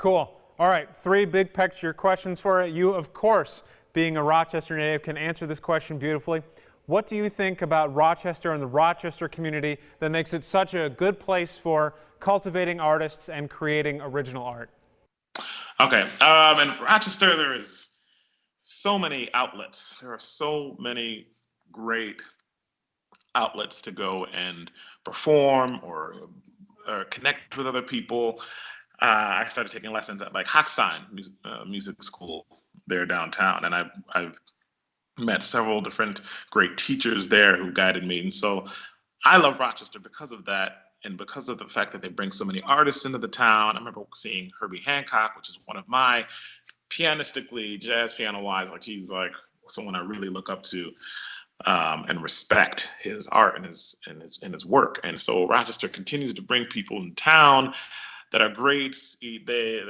Cool. All right, three big picture questions for you. You, of course, being a Rochester native, can answer this question beautifully. What do you think about Rochester and the Rochester community that makes it such a good place for cultivating artists and creating original art? Okay. In Rochester, there is so many outlets. There are so many great outlets to go and perform or connect with other people. I started taking lessons at like Hochstein Music School there downtown, and I've met several different great teachers there who guided me. And so I love Rochester because of that and because of the fact that they bring so many artists into the town. I remember seeing Herbie Hancock, which is one of my pianistically, jazz piano wise, like he's like someone I really look up to and respect his art and his work. And so Rochester continues to bring people in town that are great. They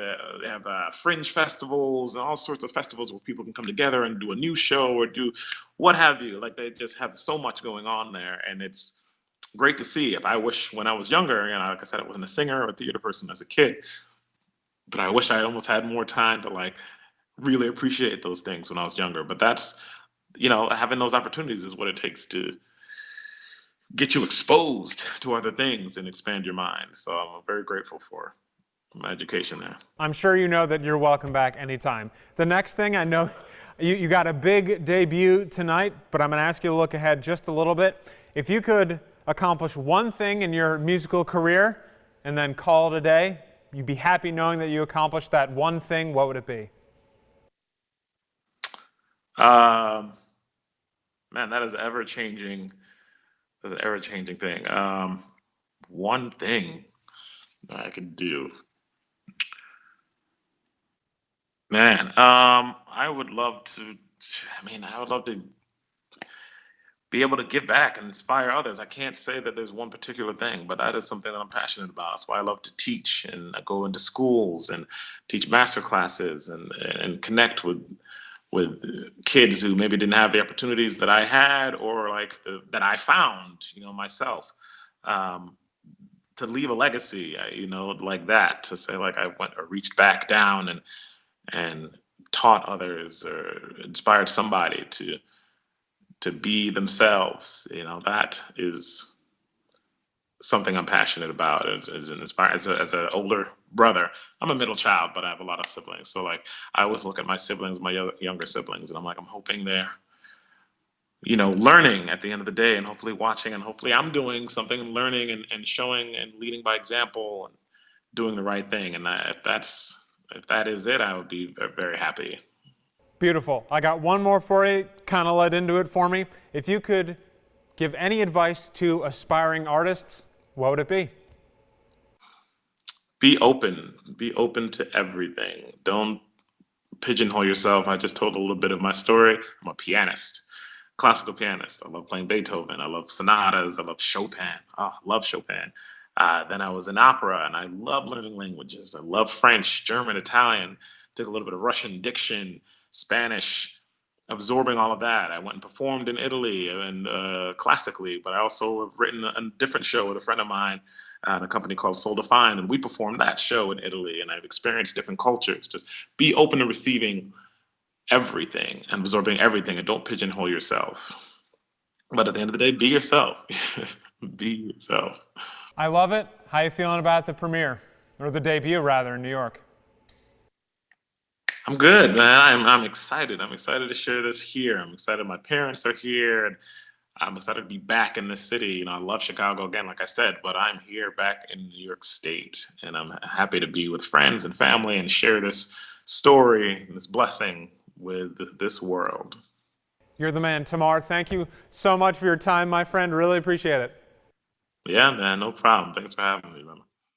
have fringe festivals and all sorts of festivals where people can come together and do a new show or do what have you. Like they just have so much going on there, and it's great to see. If I wish when I was younger, like I said, I wasn't a singer or a theater person as a kid, but I wish I almost had more time to like really appreciate those things when I was younger. But that's, having those opportunities is what it takes to get you exposed to other things and expand your mind. So I'm very grateful for my education there. I'm sure you know that you're welcome back anytime. The next thing, I know you got a big debut tonight, but I'm going to ask you to look ahead just a little bit. If you could accomplish one thing in your musical career and then call it a day, you'd be happy knowing that you accomplished that one thing, what would it be? Man, that is ever-changing. That's an ever-changing thing. One thing that I could do. Man, I would love to, I would love to be able to give back and inspire others. I can't say that there's one particular thing, but that is something that I'm passionate about. That's why I love to teach, and I go into schools and teach master classes and connect with kids who maybe didn't have the opportunities that I had, or like that I found, myself, to leave a legacy, like that, to say like I went or reached back down and taught others or inspired somebody to be themselves. That is something I'm passionate about as an older brother. I'm a middle child, but I have a lot of siblings. So like I always look at my siblings, my younger siblings, and I'm like, I'm hoping they're, learning at the end of the day, and hopefully watching, and hopefully I'm doing something and learning and showing and leading by example and doing the right thing. And if that is it, I would be very happy. Beautiful. I got one more for you, kind of led into it for me. If you could give any advice to aspiring artists, what would it be? Be open. Be open to everything. Don't pigeonhole yourself. I just told a little bit of my story. I'm a pianist, classical pianist. I love playing Beethoven. I love sonatas. I love Chopin. Oh, I love Chopin. Then I was in opera, and I love learning languages. I love French, German, Italian. Did a little bit of Russian diction, Spanish, absorbing all of that. I went and performed in Italy and classically, but I also have written a different show with a friend of mine at a company called Soul Defined, and we performed that show in Italy, and I've experienced different cultures. Just be open to receiving everything and absorbing everything, and don't pigeonhole yourself. But at the end of the day, be yourself. Be yourself. I love it. How you feeling about the premiere, or the debut rather, in New York? I'm good, man. I'm excited. I'm excited to share this here. I'm excited my parents are here, and I'm excited to be back in this city. I love Chicago again, like I said, but I'm here back in New York State, and I'm happy to be with friends and family and share this story, this blessing with this world. You're the man, Tamar. Thank you so much for your time, my friend. Really appreciate it. Yeah, man, no problem. Thanks for having me, man.